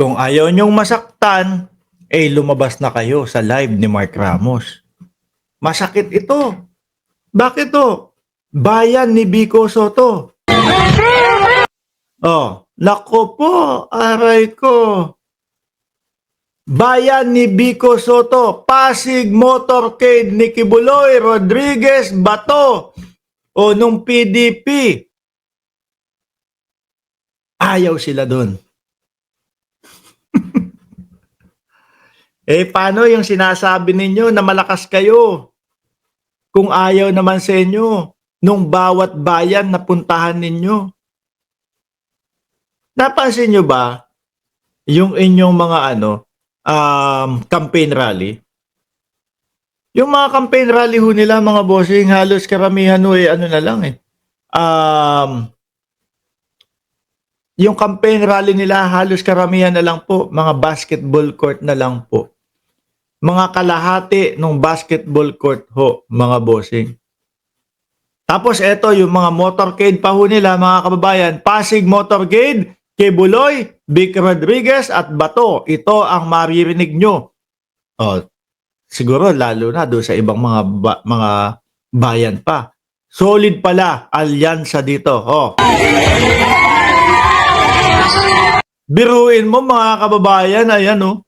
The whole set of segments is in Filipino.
Kung ayaw niyong masaktan, lumabas na kayo sa live ni Mark Ramos. Masakit ito. Bakit to? Bayan ni Vico Soto. Oh, nako po, aray ko. Bayan ni Vico Soto, Pasig Motorcade ni Kibuloy Rodriguez Bato o nung PDP. Ayaw sila doon. Paano yung sinasabi ninyo na malakas kayo? Kung ayaw naman sa inyo, nung bawat bayan na puntahan ninyo. Napansin nyo ba yung inyong mga campaign rally? Yung mga campaign rally ho nila, mga bossing, halos karamihan ho na lang yung campaign rally nila, halos karamihan na lang po, mga basketball court na lang po. Mga kalahati ng basketball court ho, mga bossing. Tapos eto, yung mga motorcade pa ho nila, mga kababayan, Pasig Motorcade, Kibuloy, Vic Rodriguez at Bato. Ito ang maririnig nyo. Oh, siguro lalo na doon sa ibang mga bayan pa. Solid pala, alyansa dito. Oh. Biruin mo mga kababayan, ayan oh.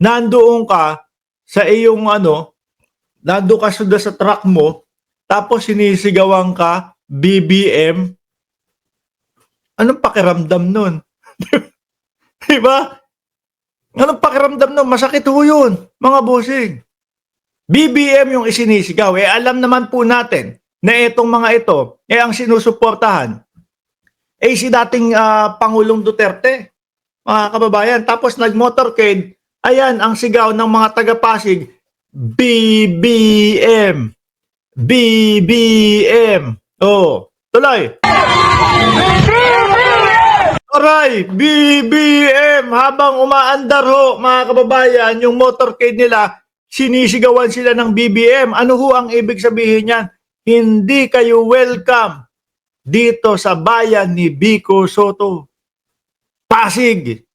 Nandoon ka sa iyong nandoon ka sa truck mo, tapos sinisigawan ka, BBM. Anong pakiramdam nun? Diba? Anong pakiramdam nun? Masakit ho yun, mga bossing. BBM yung isinisigaw. Alam naman po natin na itong mga ito, ang sinusuportahan, si dating Pangulong Duterte, mga kababayan. Tapos nag-motorcade, ayan, ang sigaw ng mga taga-Pasig, BBM. BBM. Oh, tuloy. Aray, BBM. Habang umaandar ho, mga kababayan, yung motorcade nila, sinisigawan sila ng BBM. Ano ho ang ibig sabihin niyan? Hindi kayo welcome dito sa bayan ni Vico Soto. Pasig.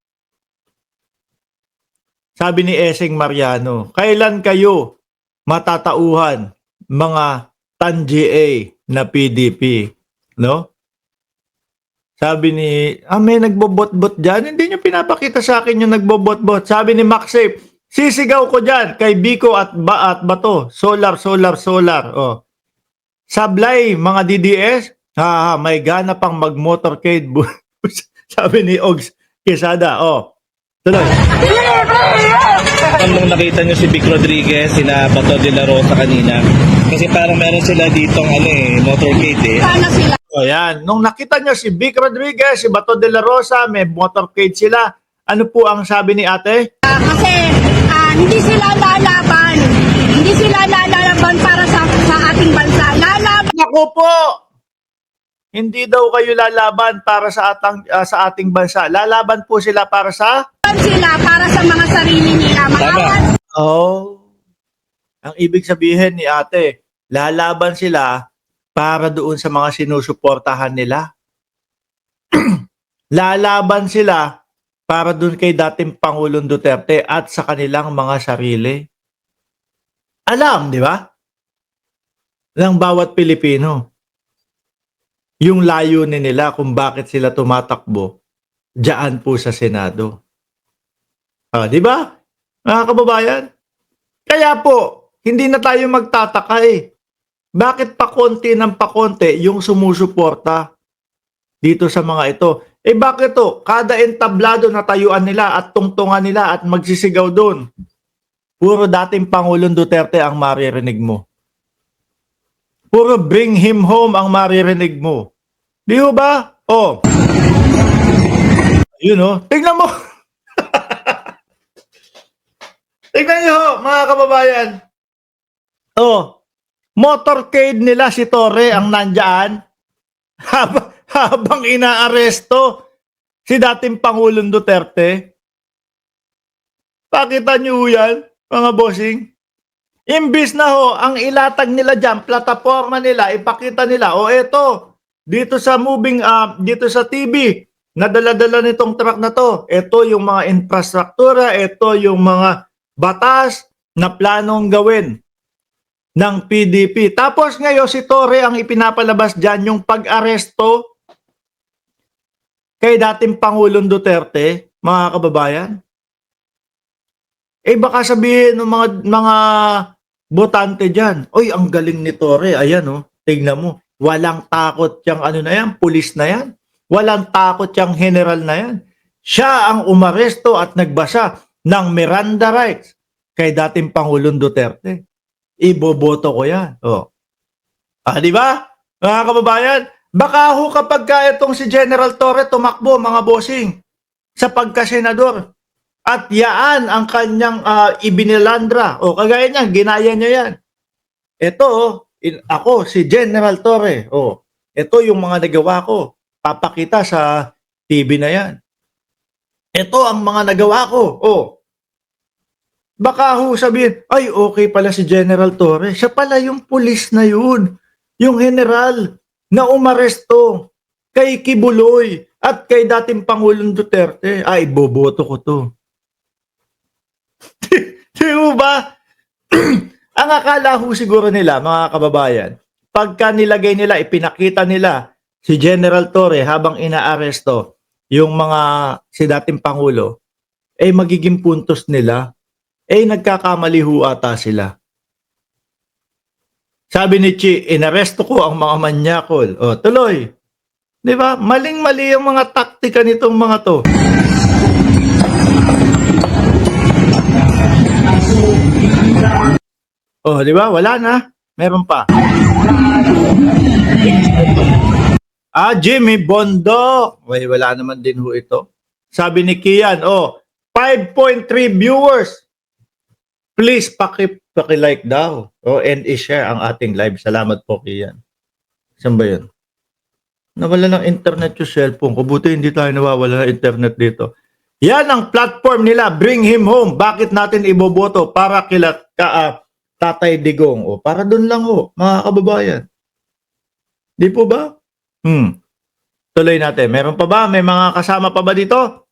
Sabi ni Eseng Mariano, kailan kayo matatauhan, mga tanji na PDP? No? Sabi ni, may nagbobot-bot dyan. Hindi nyo pinapakita sa akin yung nagbobot-bot. Sabi ni Maxip, sisigaw ko dyan kay Vico at Bato. Solar. Oh. Sablay, mga DDS, may gana pang mag-motorcade. Sabi ni Ogs Quesada. Oh. Tuloy. Nung nakita nyo si Vic Rodriguez, sina Bato de la Rosa kanina, kasi parang meron sila ditong motorcade Sana sila. O yan, nung nakita nyo si Vic Rodriguez, si Bato de la Rosa, may motorcade sila. Ano po ang sabi ni ate? Kasi hindi sila lalaban. Hindi sila lalaban para sa ating bansa. Lalaban Ako po! Hindi daw kayo lalaban para sa ating bansa. Lalaban po sila para sa... sila para sa mga sarili nila. Oh. Ang ibig sabihin ni ate, lalaban sila para doon sa mga sinusuportahan nila. Lalaban sila para doon kay dating Pangulong Duterte at sa kanilang mga sarili. Alam, di ba? Ng bawat Pilipino. Yung layunin nila kung bakit sila tumatakbo diyan po sa Senado. Di ba? Mga kababayan? Kaya po, hindi na tayo magtataka Bakit pakonti ng pakonti yung sumusuporta dito sa mga ito? Bakit to? Kada entablado na tayuan nila at tungtungan nila at magsisigaw doon. Puro dating Pangulong Duterte ang maririnig mo. Puro bring him home ang maririnig mo. Di ba? Oh. Yun oh. Tignan mo. Tignan nyo, mga kababayan. Oh. Motorcade nila si Torre ang nandyan. Habang inaaresto si dating Pangulong Duterte. Pakita nyo yan, mga bossing. Imbis na ho, ang ilatag nila dyan, plataforma nila, ipakita nila, eto, dito sa dito sa TV, nadala-dala nitong truck na to. Ito yung mga infrastruktura, ito yung mga batas na planong gawin ng PDP. Tapos ngayon si Torre ang ipinapalabas dyan yung pag-aresto kay dating Pangulong Duterte, mga kababayan. Baka sabihin ng mga botante dyan, oy, ang galing ni Torre. Ayan, oh, tignan mo. Walang takot yung ano na yan, pulis na yan. Walang takot yung general na yan. Siya ang umaresto at nagbasa ng Miranda rights kay dating Pangulong Duterte. Iboboto ko yan. Oh. Di ba? Mga kababayan, baka ho kapag itong si General Torre tumakbo, mga bossing, sa pagkasenador, at yaan ang kanyang ibinilandra. O kagaya niya, ginaya niya yan. Ito, ako, si General Torre. O, ito yung mga nagawa ko. Papakita sa TV na yan. Ito ang mga nagawa ko. O, baka ho sabihin, ay okay pala si General Torre. Siya pala yung pulis na yun. Yung general na umaresto kay Kibuloy at kay dating Pangulong Duterte. Ay, boboto ko to. Di mo ba? Ang akala ho siguro nila, mga kababayan, pagka nilagay nila, ipinakita nila si General Torre habang inaaresto yung mga si dating Pangulo, magiging puntos nila, nagkakamali ho ata sila. Sabi ni Chi, inaresto ko ang mga manyakol. O, tuloy. Di ba? Maling-mali yung mga taktika nitong mga to. Oh, di ba? Wala na. Meron pa. Jimmy Bondo. Wala naman din ho ito. Sabi ni Kian, 5.3 viewers. Please, paki-like daw. And i-share ang ating live. Salamat po, Kian. Saan ba yun? Nawala ng internet yung cellphone ko. Buti hindi tayo nawawala ng internet dito. Yan ang platform nila. Bring him home. Bakit natin iboboto? Para kila Tatay Digong. Para doon lang mga kababayan. Di po ba? Tuloy natin. Meron pa ba? May mga kasama pa ba dito?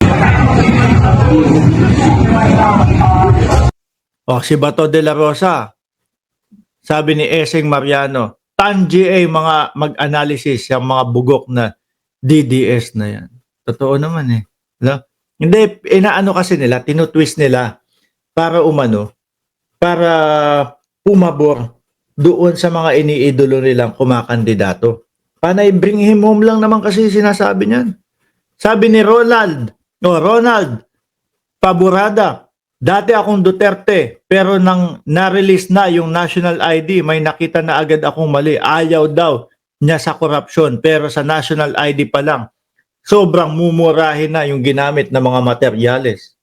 Si Bato de la Rosa. Sabi ni Eseng Mariano, TAN-GA mga mag-analysis yung mga bugok na DDS na yan. Totoo naman no? Hindi, inaano kasi nila, tinutwist nila para para pumabor doon sa mga iniidolo nilang kumakandidato. Panay bring him home lang naman kasi sinasabi niyan. Sabi ni Ronald Paburada, dati akong Duterte, pero nang na-release na yung national ID, may nakita na agad akong mali. Ayaw daw niya sa korupsyon, pero sa national ID pa lang, sobrang mumurahin na yung ginamit na mga materyales.